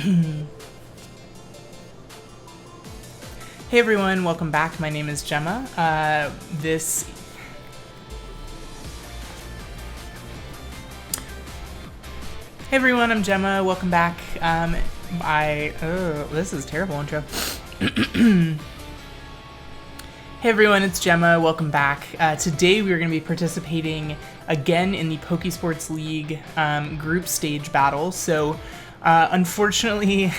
Hey everyone, welcome back. My name is Gemma. Hey everyone, I'm Gemma. Welcome back. This is a terrible intro. Hey everyone, it's Gemma. Welcome back. Today we are going to be participating again in the Pokesports League group stage battle. So, unfortunately,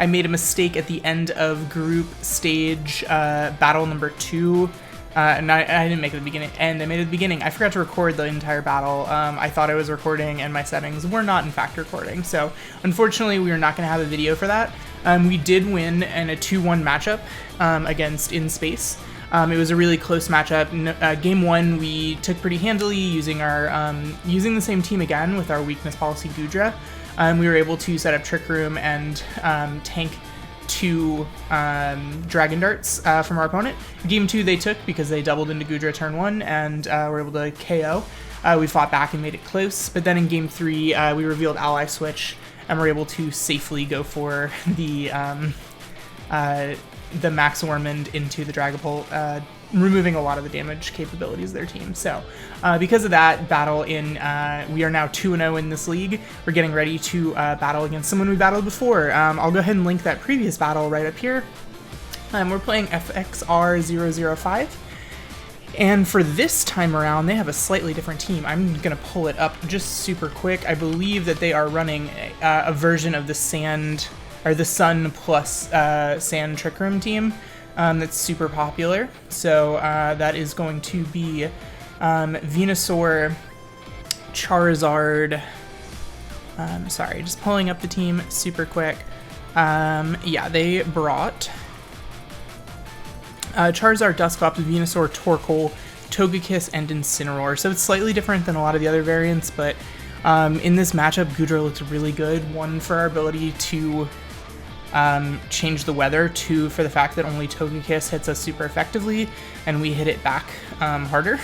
I made a mistake at the end of group stage battle number 2. And I didn't make it at the beginning, and I made it at the beginning. I forgot to record the entire battle. I thought I was recording, and my settings were not, in fact, recording. So, unfortunately, we are not going to have a video for that. We did win in a 2-1 matchup against In Space. It was a really close matchup. Game 1, we took pretty handily using our using the same team again with our weakness policy Goodra. We were able to set up Trick Room and tank 2 Dragon Darts from our opponent. Game 2 they took because they doubled into Goodra turn 1 and were able to KO. We fought back and made it close, but then in Game 3 we revealed Ally Switch and were able to safely go for the Max Ormond into the Dragapult, removing a lot of the damage capabilities of their team. So because of that battle, we are now 2-0 in this league. We're getting ready to battle against someone we battled before. I'll go ahead and link that previous battle right up here. We're playing FXR005. And for this time around, they have a slightly different team. I'm going to pull it up just super quick. I believe that they are running a version of the Sun plus Sand Trick Room team that's super popular. So that is going to be Venusaur, Charizard. Sorry, just pulling up the team super quick. Yeah, they brought Charizard, Dusclops, Venusaur, Torkoal, Togekiss, and Incineroar. So it's slightly different than a lot of the other variants, but in this matchup, Goodra looks really good. 1, for our ability to change the weather, 2, for the fact that only Togekiss hits us super effectively, and we hit it back harder.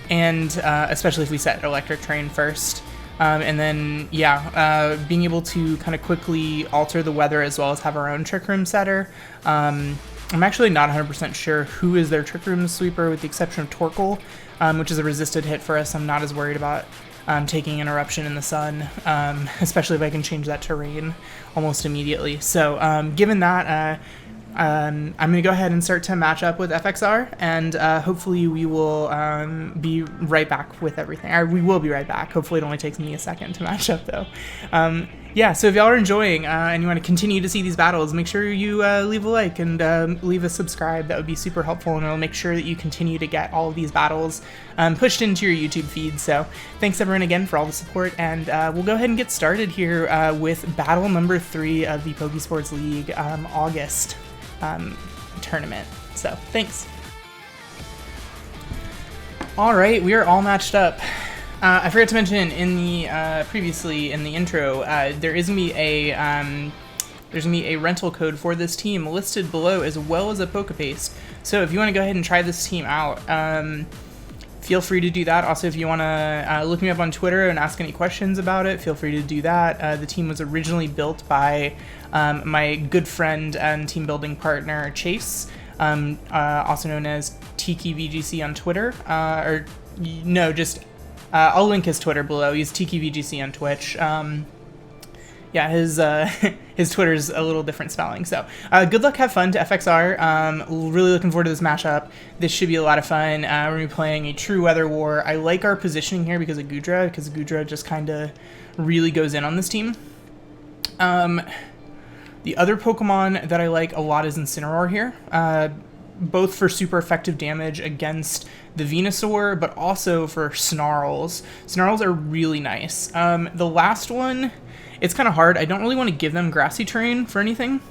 And especially if we set Electric Train first. And then, yeah, being able to kind of quickly alter the weather as well as have our own Trick Room setter. I'm actually not 100% sure who is their Trick Room sweeper, with the exception of Torkoal, which is a resisted hit for us. I'm not as worried about taking an Eruption in the Sun, especially if I can change that terrain almost immediately. So given that, I'm going to go ahead and start to match up with FXR, and hopefully we will be right back with everything. We will be right back. Hopefully it only takes me a second to match up, though. Yeah, so if y'all are enjoying and you want to continue to see these battles, make sure you leave a like and leave a subscribe. That would be super helpful, and it'll make sure that you continue to get all of these battles pushed into your YouTube feed. So thanks everyone again for all the support, and we'll go ahead and get started here with battle number 3 of the Pokesports League August tournament. So thanks. All right, we are all matched up. I forgot to mention in the previously in the intro, there's gonna be a rental code for this team listed below, as well as a Pokepaste. So if you want to go ahead and try this team out, feel free to do that. Also, if you want to look me up on Twitter and ask any questions about it, feel free to do that. The team was originally built by my good friend and team building partner Chase, also known as Tiki VGC on Twitter, I'll link his Twitter below. He's Tiki VGC on Twitch. Yeah, his Twitter's a little different spelling. So good luck, have fun to FXR. Really looking forward to this matchup. This should be a lot of fun. We're going to be playing a true weather war. I like our positioning here because of Goodra, because Goodra just kind of really goes in on this team. The other Pokemon that I like a lot is Incineroar here. Both for super effective damage against the Venusaur, but also for Snarls. Snarls are really nice. The last one, it's kind of hard. I don't really want to give them grassy terrain for anything.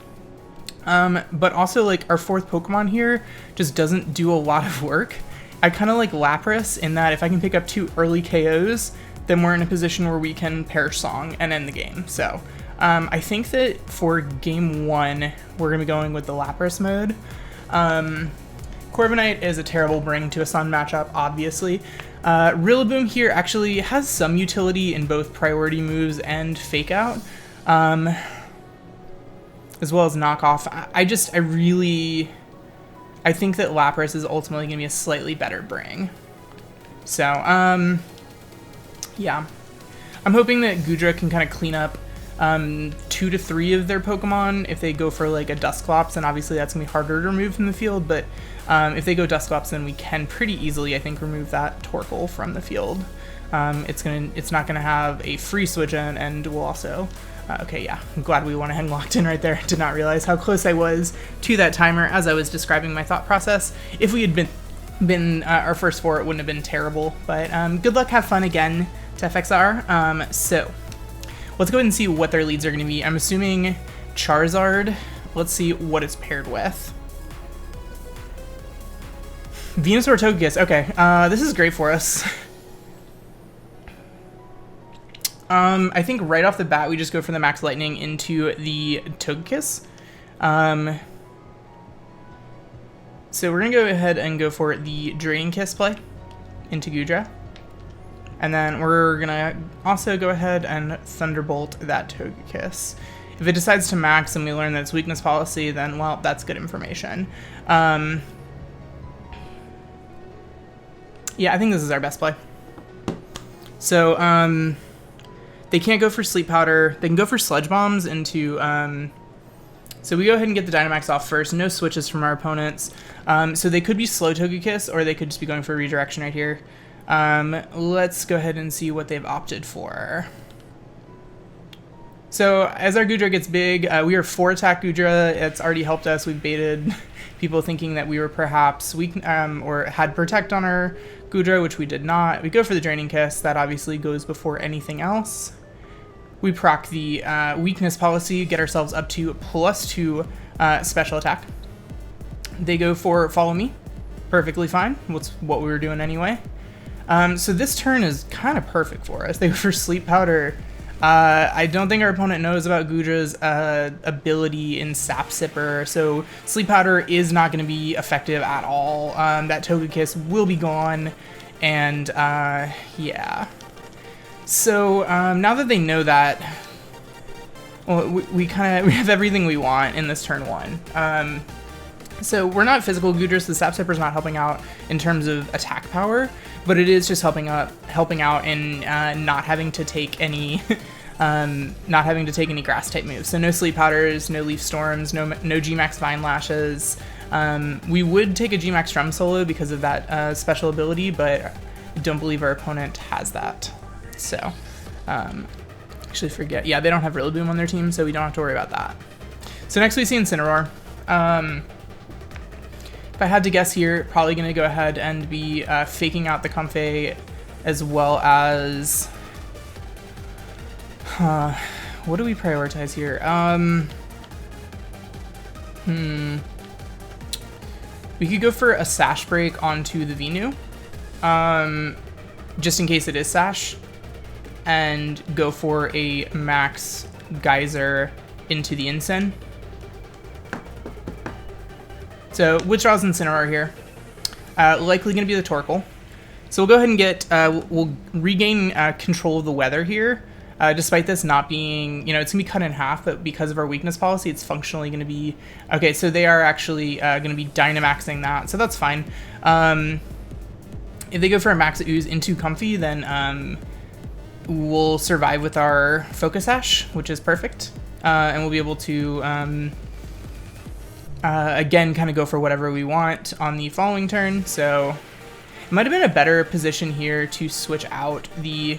But also, like, our 4th Pokemon here just doesn't do a lot of work. I kind of like Lapras in that if I can pick up 2 early KOs, then we're in a position where we can Perish Song and end the game. So I think that for game 1, we're going to be going with the Lapras mode. Corviknight is a terrible bring to a Sun matchup, obviously. Rillaboom here actually has some utility in both priority moves and Fake Out. as well as knockoff. I think that Lapras is ultimately going to be a slightly better bring. So, yeah. I'm hoping that Goodra can kind of clean up 2 to 3 of their Pokemon if they go for like a Dusclops, and obviously that's going to be harder to remove from the field, but if they go Dusclops, then we can pretty easily, I think, remove that Torkoal from the field. It's not gonna have a free switch in, and we'll also, okay, yeah, I'm glad we went ahead and locked in right there. Did not realize how close I was to that timer as I was describing my thought process. If we had been our first 4, it wouldn't have been terrible, but good luck, have fun again to FXR. So let's go ahead and see what their leads are gonna be. I'm assuming Charizard. Let's see what it's paired with. Venusaur Togekiss, okay, this is great for us. I think right off the bat, we just go for the Max Lightning into the Togekiss. So we're gonna go ahead and go for the Draining Kiss play into Goodra. And then we're gonna also go ahead and Thunderbolt that Togekiss. If it decides to max and we learn that it's weakness policy, then, well, that's good information. Yeah, I think this is our best play. So, they can't go for Sleep Powder. They can go for Sludge Bombs into, so we go ahead and get the Dynamax off first. No switches from our opponents. So they could be slow Togekiss, or they could just be going for a redirection right here. Let's go ahead and see what they've opted for. So as our Goodra gets big, we are 4-attack Goodra. It's already helped us. We've baited people thinking that we were perhaps weak, or had Protect on our Goodra, which we did not. We go for the Draining Kiss. That obviously goes before anything else. We proc the weakness policy, get ourselves up to +2 special attack. They go for Follow Me. Perfectly fine. What's what we were doing anyway. So this turn is kind of perfect for us. They go for Sleep Powder. I don't think our opponent knows about Goodra's ability in Sap Sipper, so Sleep Powder is not going to be effective at all. That Togekiss will be gone, and yeah. So now that they know that, well, we have everything we want in this turn 1. So we're not physical Goodra, so the Sap Sipper's not helping out in terms of attack power, but it is just helping out in not having to take any grass type moves. So no Sleep Powders, no Leaf Storms, no Gmax Vine Lashes. We would take a Gmax Drum Solo because of that special ability, but I don't believe our opponent has that. So actually forget. Yeah, they don't have Rillaboom on their team, so we don't have to worry about that. So next we see Incineroar. If I had to guess here, probably going to go ahead and be faking out the Comfey, as well as... what do we prioritize here? We could go for a Sash Break onto the Venu, just in case it is Sash, and go for a Max Geyser into the Incin. So, withdraws Incineroar here. Likely going to be the Torkoal. So we'll go ahead and get, we'll regain control of the weather here. Despite this not being, it's going to be cut in half, but because of our weakness policy, it's functionally going to be, okay, so they are actually going to be Dynamaxing that, so that's fine. If they go for a Max Ooze into Comfey, then we'll survive with our Focus Sash, which is perfect. And we'll be able to... again, kind of go for whatever we want on the following turn, so it might have been a better position here to switch out the...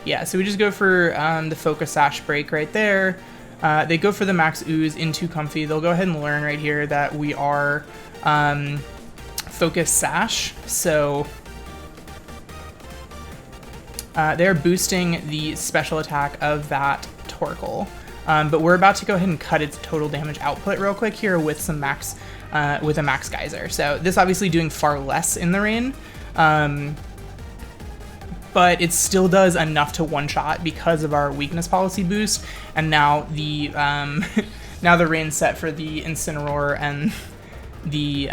Yeah, so we just go for the Focus Sash break right there. They go for the Max Ooze into Comfey. They'll go ahead and learn right here that we are Focus Sash, so they're boosting the special attack of that Torkoal. But we're about to go ahead and cut its total damage output real quick here with some max, with a Max Geyser. So this obviously doing far less in the rain, but it still does enough to one-shot because of our weakness policy boost. And now the now the rain's set for the Incineroar and the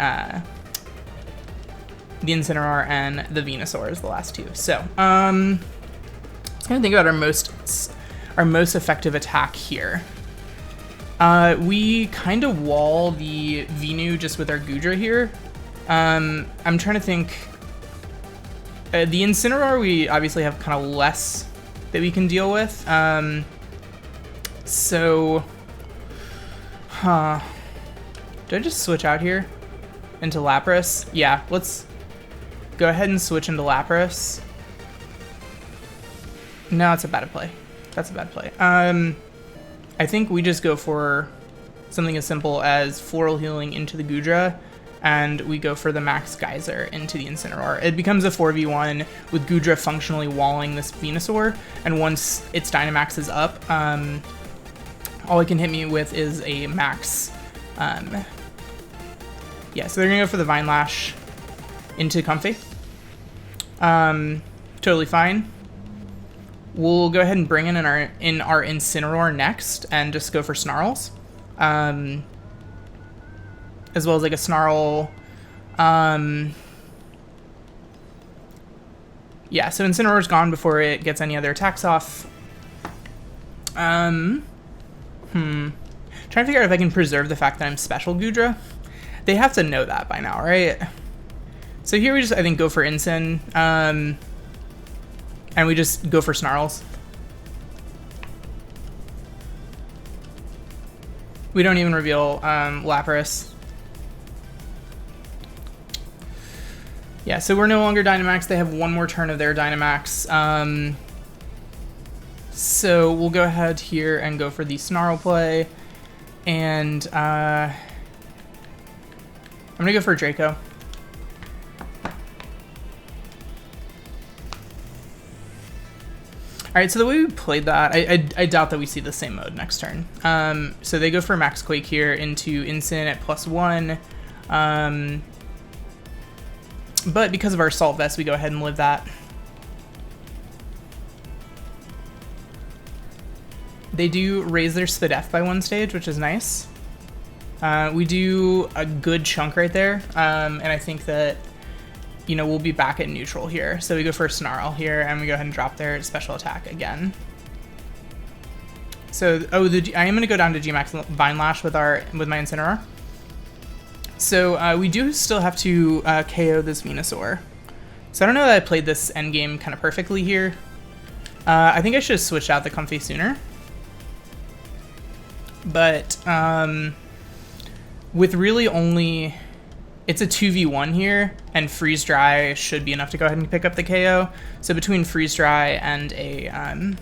Incineroar and the Venusaur is the last two. So let's kind of think about our most effective attack here. We kind of wall the Venu just with our Gudra here. I'm trying to think. The Incineroar, we obviously have kind of less that we can deal with. So, do I just switch out here into Lapras? Yeah, let's go ahead and switch into Lapras. No, it's a bad play. That's a bad play. I think we just go for something as simple as Floral Healing into the Gudra, and we go for the Max Geyser into the Incineroar. It becomes a 4v1 with Gudra functionally walling this Venusaur, and once its Dynamax is up, all it can hit me with is a Max. Yeah, so they're gonna go for the Vine Lash into Comfey. Totally fine. We'll go ahead and bring in our Incineroar next and just go for Snarls. As well as like a Snarl. Yeah, so Incineroar's gone before it gets any other attacks off. Trying to figure out if I can preserve the fact that I'm Special Gudra. They have to know that by now, right? So here we just, I think, go for Incin. And we just go for Snarls. We don't even reveal Lapras. Yeah, so we're no longer Dynamax. They have one more turn of their Dynamax. So we'll go ahead here and go for the Snarl play. And I'm going to go for Draco. Alright, so the way we played that, I doubt that we see the same mode next turn. So they go for Max Quake here into Incin at +1. But because of our Assault Vest, we go ahead and live that. They do raise their Spadef by 1 stage, which is nice. We do a good chunk right there, and I think that, you know, we'll be back at neutral here. So we go for a Snarl here, and we go ahead and drop their special attack again. So, I am going to go down to G-Max Vine Lash with my Incineroar. So we do still have to KO this Venusaur. So I don't know that I played this endgame kind of perfectly here. I think I should have switched out the Comfey sooner. But with really only... It's a 2v1 here, and Freeze Dry should be enough to go ahead and pick up the KO. So between Freeze Dry and a...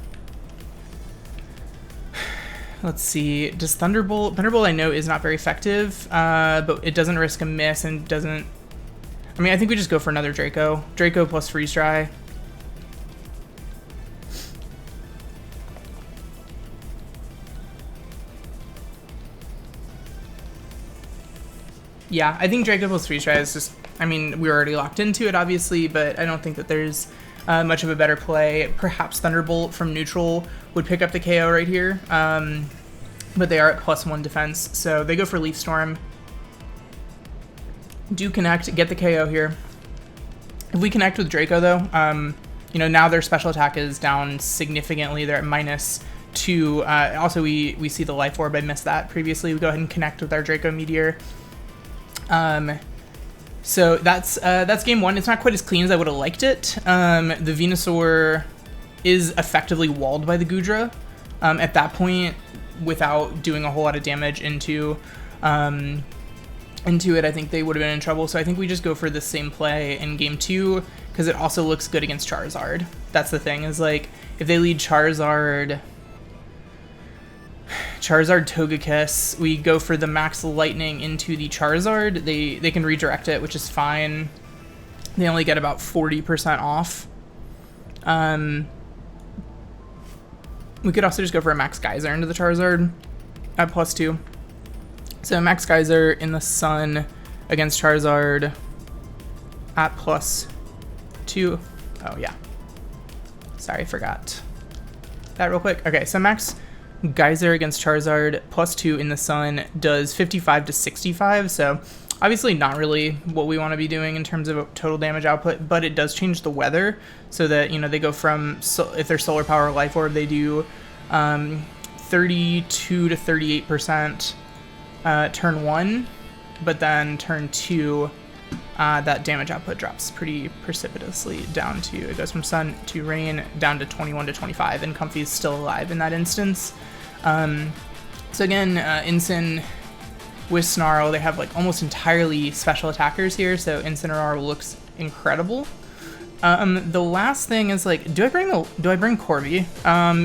let's see, does Thunderbolt... Thunderbolt I know is not very effective, but it doesn't risk a miss and doesn't... I mean, I think we just go for another Draco. Draco plus Freeze Dry. Yeah, I think Draco plus Freeze Dry is just... I mean, we were already locked into it, obviously, but I don't think that there's much of a better play. Perhaps Thunderbolt from neutral would pick up the KO right here. But they are at +1 defense, so they go for Leaf Storm. Do connect, get the KO here. If we connect with Draco, though, you know, now their special attack is down significantly. They're at -2. Also, we see the Life Orb. I missed that previously. We go ahead and connect with our Draco Meteor. So that's game one. It's not quite as clean as I would have liked it. The Venusaur is effectively walled by the Gudra at that point without doing a whole lot of damage into it. I think they would have been in trouble. So I think we just go for the same play in game two because it also looks good against Charizard. That's the thing, is like if they lead Charizard Togekiss, we go for the Max Lightning into the Charizard. They can redirect it, which is fine. They only get about 40% off. We could also just go for a Max Geyser into the Charizard at +2. So Max Geyser in the Sun against Charizard at +2. Oh yeah. Sorry, forgot that real quick. Okay, so Max Geyser against Charizard +2 in the Sun does 55 to 65, so obviously not really what we want to be doing in terms of total damage output, but it does change the weather so that, you know, they go from, if they're Solar Power or Life Orb, they do 32 to 38% turn 1, but then turn 2, that damage output drops pretty precipitously down to, it goes from Sun to Rain down to 21 to 25, and Comfy is still alive in that instance. So again, Incin with Snarl, they have like almost entirely special attackers here, so Incineroar looks incredible. The last thing is like, do I bring Corvi?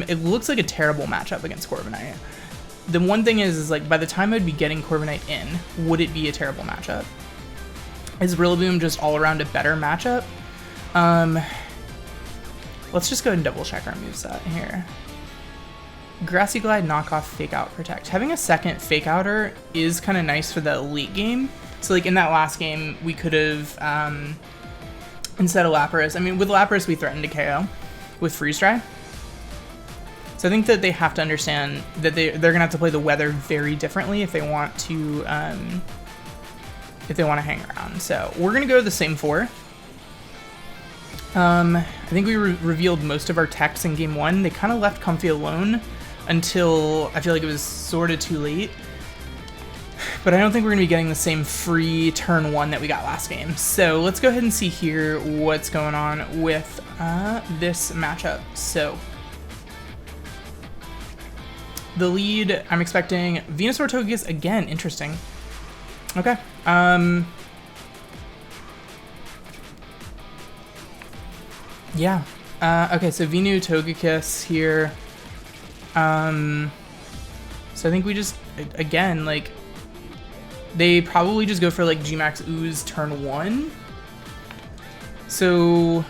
It looks like a terrible matchup against Corviknight. The one thing is like, by the time I'd be getting Corviknight in, would it be a terrible matchup? Is Rillaboom just all around a better matchup? Let's just go ahead and double check our moveset here. Grassy Glide, Knockoff, Fake Out, Protect. Having a second Fake Outer is kind of nice for the late game. So like in that last game, we could have, instead of Lapras, I mean, with Lapras, we threatened to KO with Freeze Dry. So I think that they have to understand that they're gonna have to play the weather very differently if they want to hang around. So we're gonna go to the same 4. I think we revealed most of our techs in game 1. They kind of left Comfy alone until I feel like it was sort of too late. But I don't think we're gonna be getting the same free turn 1 that we got last game. So let's go ahead and see here what's going on with this matchup. So the lead, I'm expecting Venusaur Togekiss again. Interesting. Okay. Yeah. Okay, so Venu Togekiss here. So I think we just, again, like, they probably just go for like Gmax Ooze turn 1. So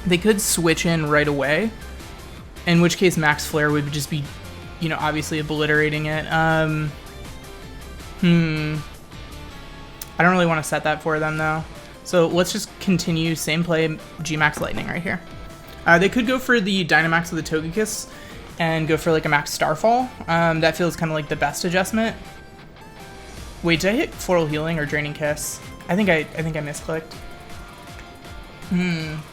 they could switch in right away, in which case Max Flare would just be, you know, obviously obliterating it. I don't really want to set that for them though. So let's just continue, same play, Gmax Lightning right here. They could go for the Dynamax of the Togekiss and go for like a Max Starfall. That feels kind of like the best adjustment. Wait, did I hit Floral Healing or Draining Kiss? I think I misclicked.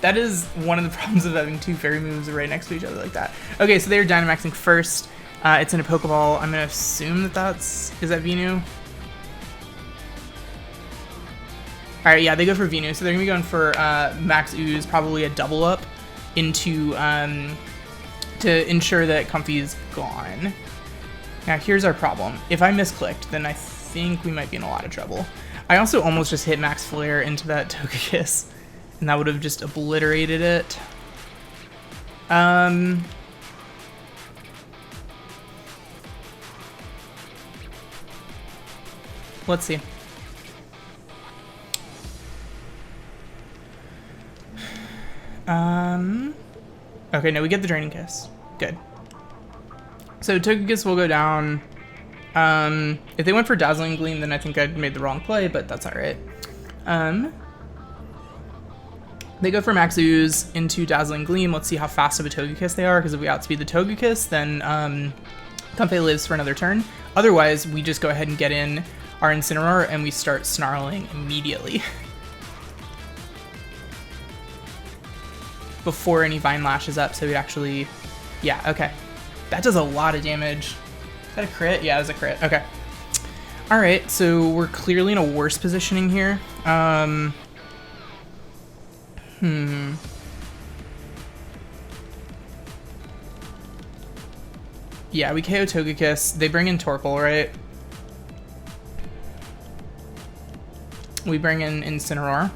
That is one of the problems of having 2 fairy moves right next to each other like that. Okay, so they're Dynamaxing first. It's in a Pokeball. I'm gonna assume that is that Venu? All right, yeah, they go for Venu, so they're gonna be going for Max Ooze, probably a double up into to ensure that Comfy is gone. Now here's our problem. If I misclicked, then I think we might be in a lot of trouble. I also almost just hit Max Flare into that Togekiss, and that would have just obliterated it. Let's see. Okay, no, we get the Draining Kiss. Good. So Togekiss will go down. If they went for Dazzling Gleam, then I think I'd made the wrong play, but that's alright. They go for Max Ooze into Dazzling Gleam. Let's see how fast of a Togekiss they are, because if we outspeed the Togekiss, then Comfey lives for another turn. Otherwise, we just go ahead and get in our Incineroar and we start snarling immediately. Before any Vine lashes up, so we actually, yeah, okay. That does a lot of damage. Is that a crit? Yeah, it was a crit. Okay. All right, so we're clearly in a worse positioning here. Yeah, we KO Togekiss. They bring in Torkoal, right? We bring in Incineroar.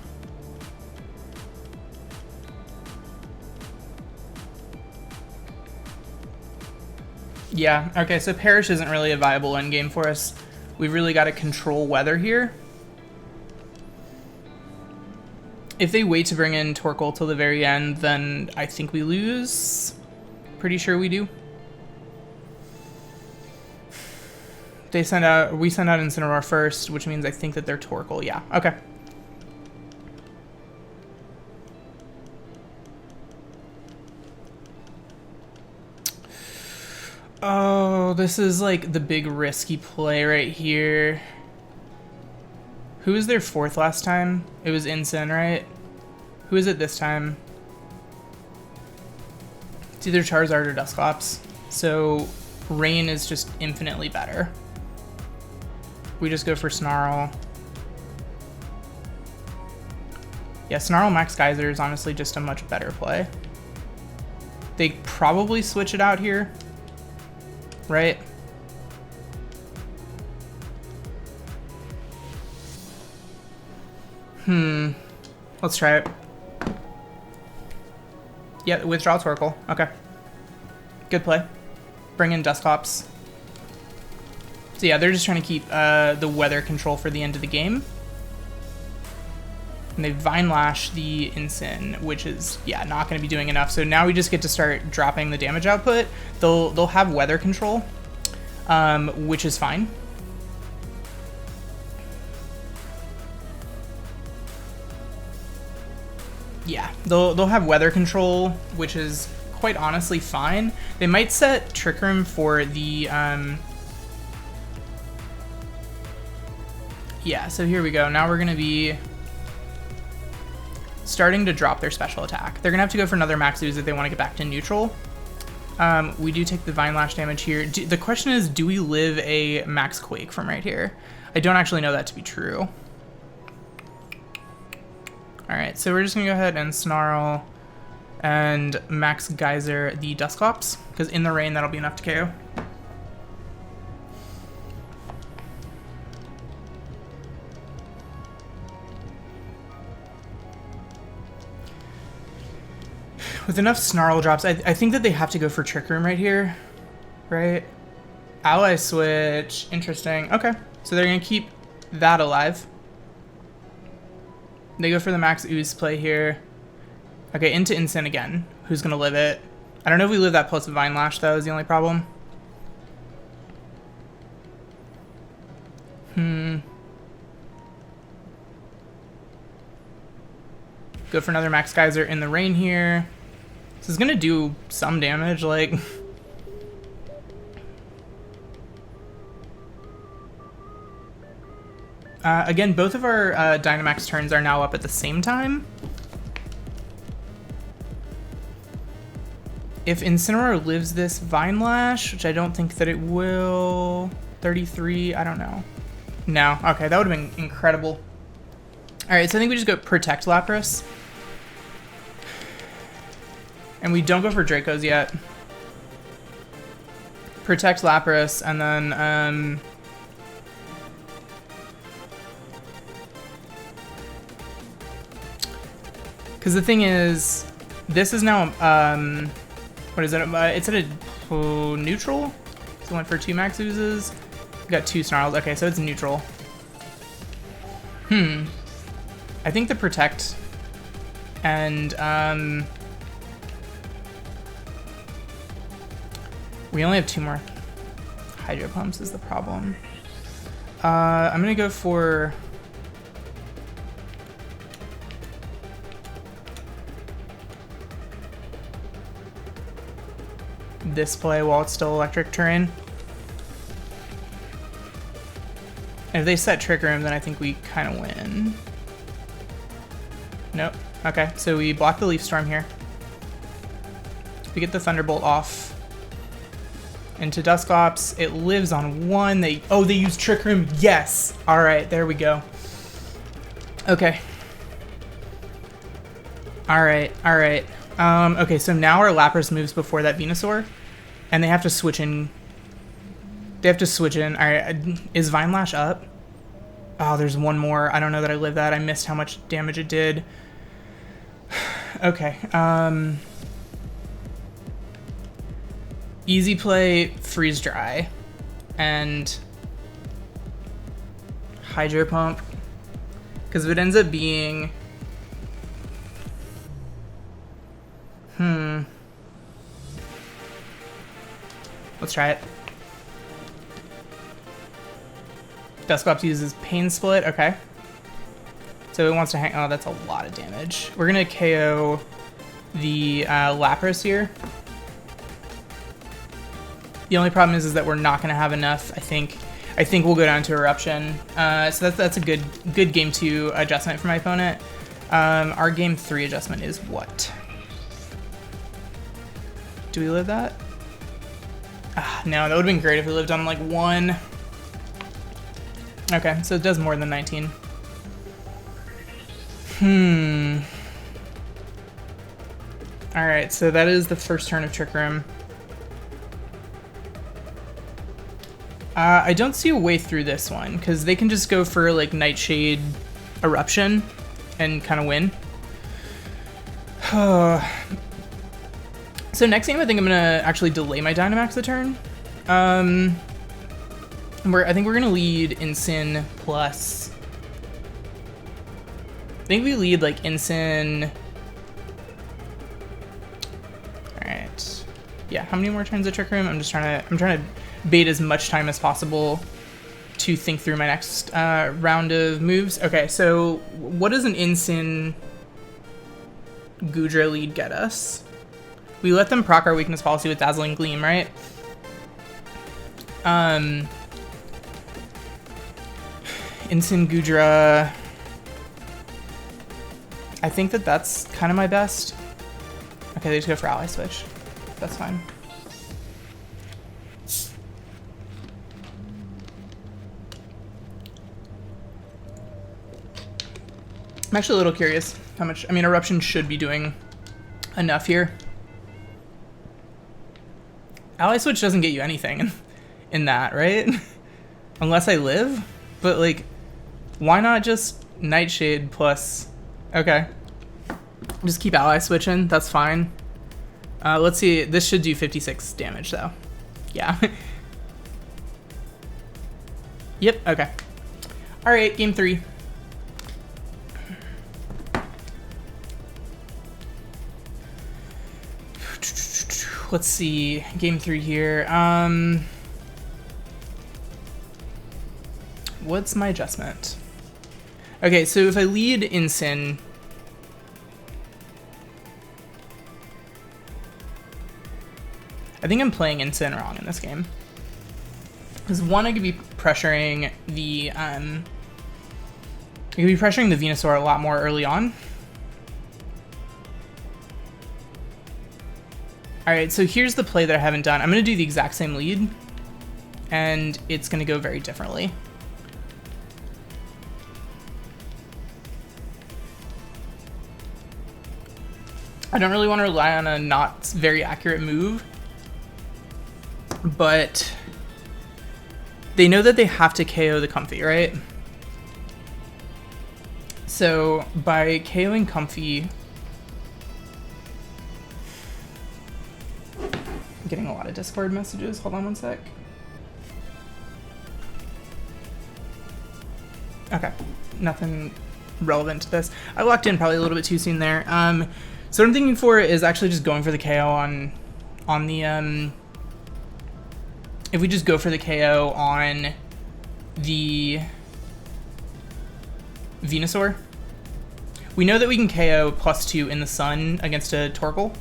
Yeah, okay, so Perish isn't really a viable endgame for us. We've really got to control weather here. If they wait to bring in Torkoal till the very end, then I think we lose. Pretty sure we do. We send out Incineroar first, which means I think that they're Torkoal. Yeah, okay. Oh, this is like the big risky play right here. Who was their 4th last time? It was Incin, right? Who is it this time? It's either Charizard or Dusclops. So Rain is just infinitely better. We just go for Snarl. Yeah, Snarl Max Geyser is honestly just a much better play. They probably switch it out here, right? Let's try it. Yeah, withdraw Torkoal. Okay. Good play. Bring in Dusclops. So yeah, they're just trying to keep the weather control for the end of the game. And they Vine Lash the Incin, which is, yeah, not going to be doing enough. So now we just get to start dropping the damage output. They'll have weather control, which is fine. Yeah, they'll have weather control, which is quite honestly fine. They might set Trick Room for the yeah, so here we go. Now we're gonna be starting to drop their special attack. They're gonna have to go for another Max Ooze if they want to get back to neutral. We do take the Vine Lash damage here. The question is, do we live a Max Quake from right here? I don't actually know that to be true. Alright, so we're just gonna go ahead and Snarl and Max Geyser the Dusclops, because in the rain that'll be enough to KO. With enough Snarl drops, I think that they have to go for Trick Room right here, right? Ally Switch, interesting. Okay, so they're gonna keep that alive. They go for the Max Ooze play here. Okay, into Incin again. Who's gonna live it? I don't know if we live that plus Vine Lash though, is the only problem. Go for another Max Geyser in the rain here. This is gonna do some damage, like... again, both of our Dynamax turns are now up at the same time. If Incineroar lives this Vine Lash, which I don't think that it will... 33, I don't know. No, okay, that would have been incredible. Alright, so I think we just go Protect Lapras. And we don't go for Dracos yet. Protect Lapras, and then... because the thing is, this is now, what is it? It's at a neutral? So it went for 2 Max Oozes. We got 2 Snarls. Okay, so it's neutral. I think the Protect and, we only have 2 more Hydro Pumps is the problem. I'm gonna go for... this play while it's still electric terrain. And if they set Trick Room, then I think we kind of win. Nope. Okay, so we block the Leaf Storm here. We get the Thunderbolt off. Into Dusclops. It lives on 1. They use Trick Room. Yes! Alright, there we go. Okay. Alright, alright. Okay, so now our Lapras moves before that Venusaur. And they have to switch in. They have to switch in. Alright, is Vine Lash up? Oh, there's one more. I don't know that I lived that. I missed how much damage it did. Okay, easy play, Freeze Dry. And Hydro Pump. Because if it ends up being... let's try it. Dusclops uses Pain Split, okay. So it wants to hang, oh, that's a lot of damage. We're gonna KO the Lapras here. The only problem is that we're not gonna have enough, I think we'll go down to Eruption. So that's a good game 2 adjustment for my opponent. Our game 3 adjustment is what? Do we live that? No, that would have been great if we lived on like 1. Okay, so it does more than 19. Alright, so that is the first turn of Trick Room. I don't see a way through this one, because they can just go for like Nightshade Eruption and kind of win. So next game, I think I'm gonna actually delay my Dynamax a turn. I think we're gonna lead Ensign plus. I think we lead like Ensign. All right. Yeah. How many more turns of Trick Room? I'm trying to bait as much time as possible to think through my next round of moves. Okay. So what does an Ensign Goodra lead get us? We let them proc our weakness policy with Dazzling Gleam, right? Ensign Goodra. I think that's kind of my best. Okay, they just go for Ally Switch. That's fine. I'm actually a little curious how much. I mean, Eruption should be doing enough here. Ally Switch doesn't get you anything in that, right? Unless I live. But, like, why not just Nightshade plus... Okay. Just keep Ally Switching. That's fine. Let's see. This should do 56 damage, though. Yeah. Yep, okay. Alright, game 3. Let's see, game 3 here. What's my adjustment? Okay, so if I lead Ensign, I think I'm playing Ensign wrong in this game. Because one, I could be pressuring the Venusaur a lot more early on. Alright, so here's the play that I haven't done. I'm going to do the exact same lead, and it's going to go very differently. I don't really want to rely on a not very accurate move, but they know that they have to KO the Comfy, right? So by KOing Comfy... I'm getting a lot of Discord messages. Hold on one sec. Okay, nothing relevant to this. I locked in probably a little bit too soon there. So what I'm thinking for is actually just going for the KO on the if we just go for the KO on the Venusaur, we know that we can KO +2 in the sun against a Torkoal.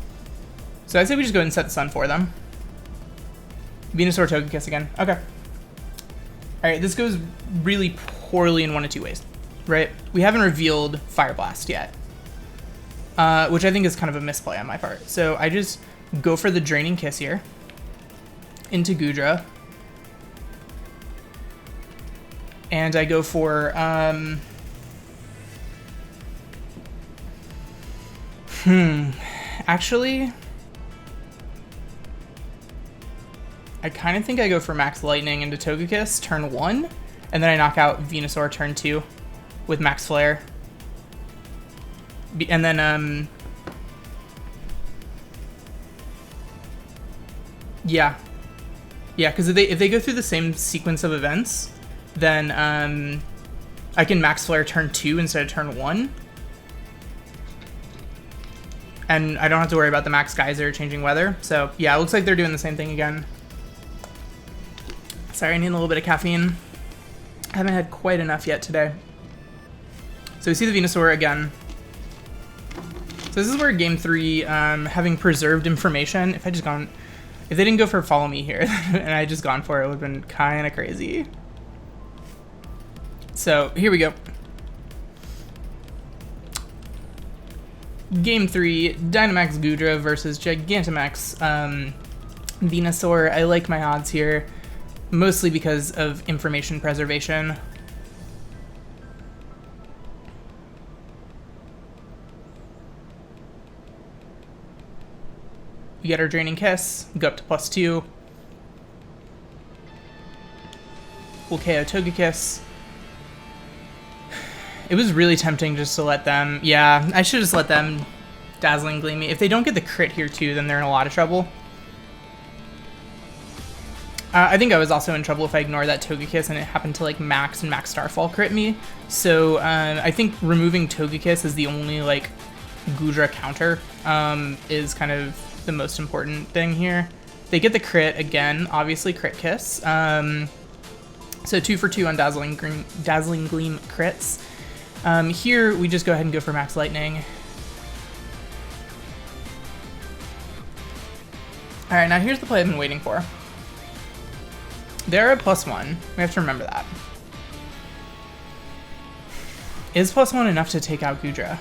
So I'd say we just go ahead and set the sun for them. Venusaur Togekiss again. Okay. Alright, this goes really poorly in one of two ways, right? We haven't revealed Fire Blast yet, which I think is kind of a misplay on my part. So I just go for the Draining Kiss here into Goodra. And I go for... Actually... I kind of think I go for Max Lightning into Togekiss turn 1, and then I knock out Venusaur turn 2 with Max Flare. And then, yeah, because if they go through the same sequence of events, then I can Max Flare turn 2 instead of turn 1. And I don't have to worry about the Max Geyser changing weather. So yeah, it looks like they're doing the same thing again. Sorry, I need a little bit of caffeine. I haven't had quite enough yet today. So we see the Venusaur again. So this is where game 3, having preserved information, if they didn't go for Follow Me here, and I just gone for it, it would have been kind of crazy. So here we go. Game 3, Dynamax Goodra versus Gigantamax Venusaur. I like my odds here, mostly because of information preservation. We get our Draining Kiss, go up to +2. We'll KO Togekiss. It was really tempting just to let them... Yeah, I should just let them Dazzling Gleam me. If they don't get the crit here too, then they're in a lot of trouble. I think I was also in trouble if I ignore that Togekiss and it happened to like Max and Max Starfall crit me. So I think removing Togekiss is the only like Goodra counter is kind of the most important thing here. They get the crit again, obviously crit kiss. So 2 for 2 on Dazzling Gleam crits. Here we just go ahead and go for Max Lightning. All right, now here's the play I've been waiting for. They're at +1. We have to remember that. Is +1 enough to take out Goodra?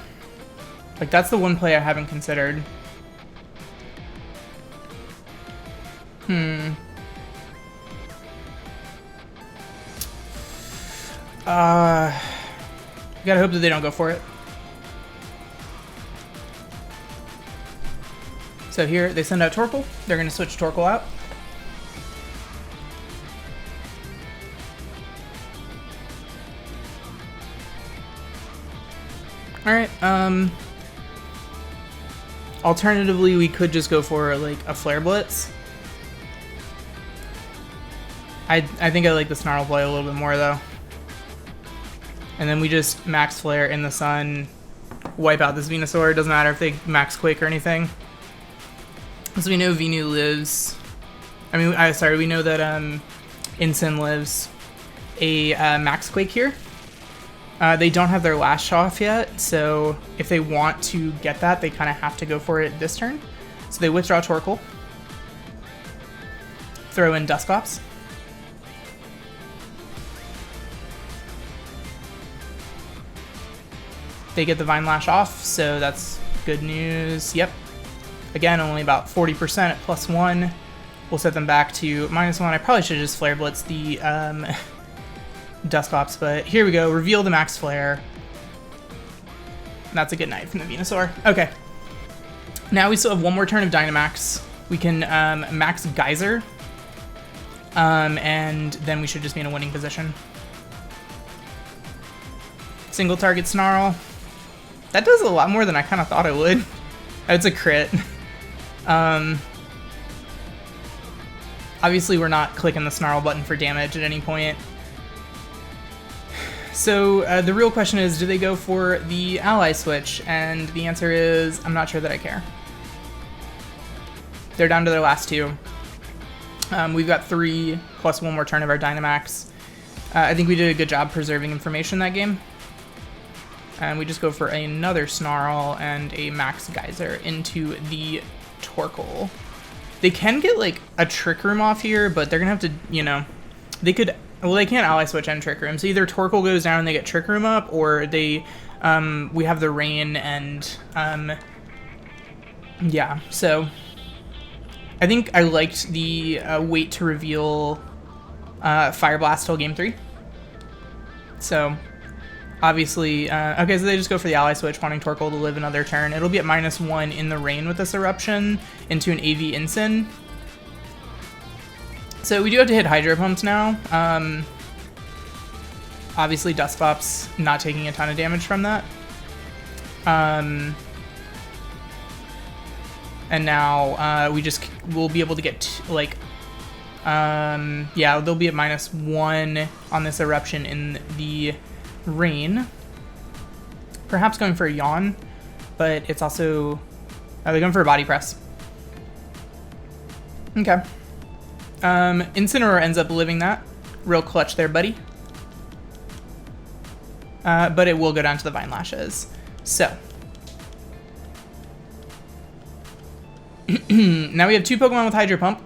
Like, that's the one play I haven't considered. Gotta hope that they don't go for it. So here, they send out Torkoal. They're gonna switch Torkoal out. Alright, alternatively, we could just go for, like, a Flare Blitz. I think I like the Snarl play a little bit more, though. And then we just Max Flare in the sun, wipe out this Venusaur. It doesn't matter if they Max Quake or anything. So we know Venu lives... I mean, sorry, we know that Incin lives a Max Quake here. They don't have their last off yet, so if they want to get that, they kind of have to go for it this turn. So they withdraw Torkoal, throw in Dusclops. They get the Vine Lash off, so that's good news. Yep. Again, only about 40% at +1. We'll set them back to -1. I probably should have just Flare Blitz the Dusclops, but here we go. Reveal the Max Flare. That's a good night from the Venusaur. Okay. Now we still have one more turn of Dynamax. We can Max Geyser, and then we should just be in a winning position. Single target Snarl. That does a lot more than I kind of thought it would. It's a crit. Obviously, we're not clicking the Snarl button for damage at any point. So the real question is, do they go for the ally switch? And the answer is, I'm not sure that I care. They're down to their last 2. We've got 3 plus 1 more turn of our Dynamax. I think we did a good job preserving information that game. And we just go for another Snarl and a Max Geyser into the Torkoal. They can get like a Trick Room off here, but they're gonna have to, you know, they could, well, they can't ally switch and Trick Room. So either Torkoal goes down and they get Trick Room up, or they, we have the Rain and, yeah. So I think I liked the wait to reveal Fire Blast till game 3. So obviously, okay, so they just go for the ally switch, wanting Torkoal to live another turn. It'll be at -1 in the Rain with this Eruption into an AV Incin. So we do have to hit Hydro Pumps now. Obviously, Dusclops not taking a ton of damage from that. And now we'll be able to get, like, yeah, they'll be at -1 on this Eruption in the Rain. Perhaps going for a Yawn, but it's also... they're going for a Body Press. Okay. Incineroar ends up living that. Real clutch there, buddy. But it will go down to the Vine Lashes. So. Now we have 2 Pokemon with Hydro Pump.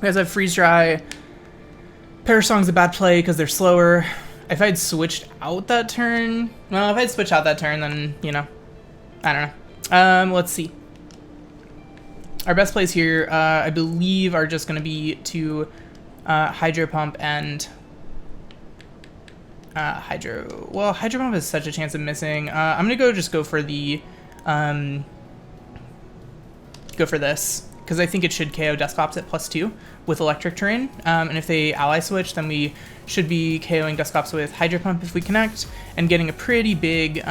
We also have Freeze Dry. Parasong's a bad play because they're slower. If I'd switched out that turn, well, if I'd switched out that turn, then, you know, I don't know. Let's see. Our best plays here, I believe, are just going to be to Hydro Pump and Hydro. Well, Hydro Pump has such a chance of missing. I'm going to go for the go for this, because I think it should KO Dusclops at +2 with Electric Terrain. And if they ally switch, then we should be KOing Dusclops with Hydro Pump if we connect, and getting a pretty big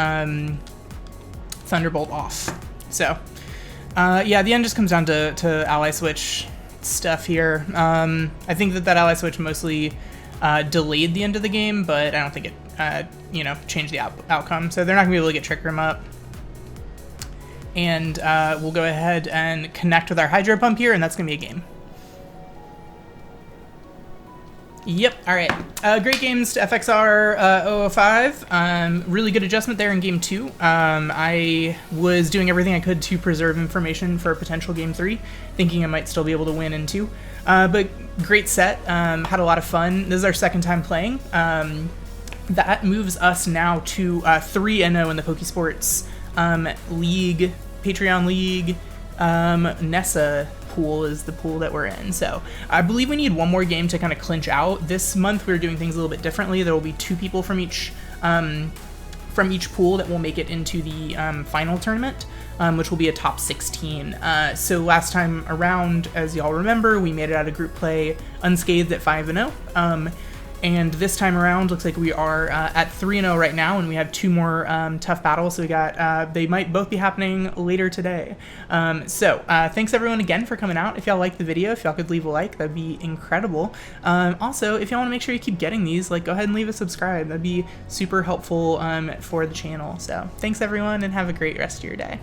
Thunderbolt off. So, yeah, the end just comes down to ally switch stuff here. I think that ally switch mostly delayed the end of the game, but I don't think it, you know, changed the outcome. So they're not going to be able to get Trick Room up. And we'll go ahead and connect with our Hydro Pump here, and that's going to be a game. Yep, all right. Great games to FXR 005. Really good adjustment there in Game 2. I was doing everything I could to preserve information for potential Game 3, thinking I might still be able to win in 2. But great set. Had a lot of fun. This is our second time playing. That moves us now to 3-0 in the Pokesports League, Patreon League. Nessa pool is the pool that we're in. So I believe we need one more game to kind of clinch out. This month we're doing things a little bit differently. There will be 2 people from each pool that will make it into the final tournament, which will be a top 16. So last time around, as y'all remember, we made it out of group play unscathed at 5-0. And this time around, looks like we are at 3-0 right now, and we have 2 more tough battles. So we got, they might both be happening later today. So thanks everyone again for coming out. If y'all liked the video, if y'all could leave a like, that'd be incredible. Also, if y'all want to make sure you keep getting these, like, go ahead and leave a subscribe. That'd be super helpful for the channel. So thanks everyone, and have a great rest of your day.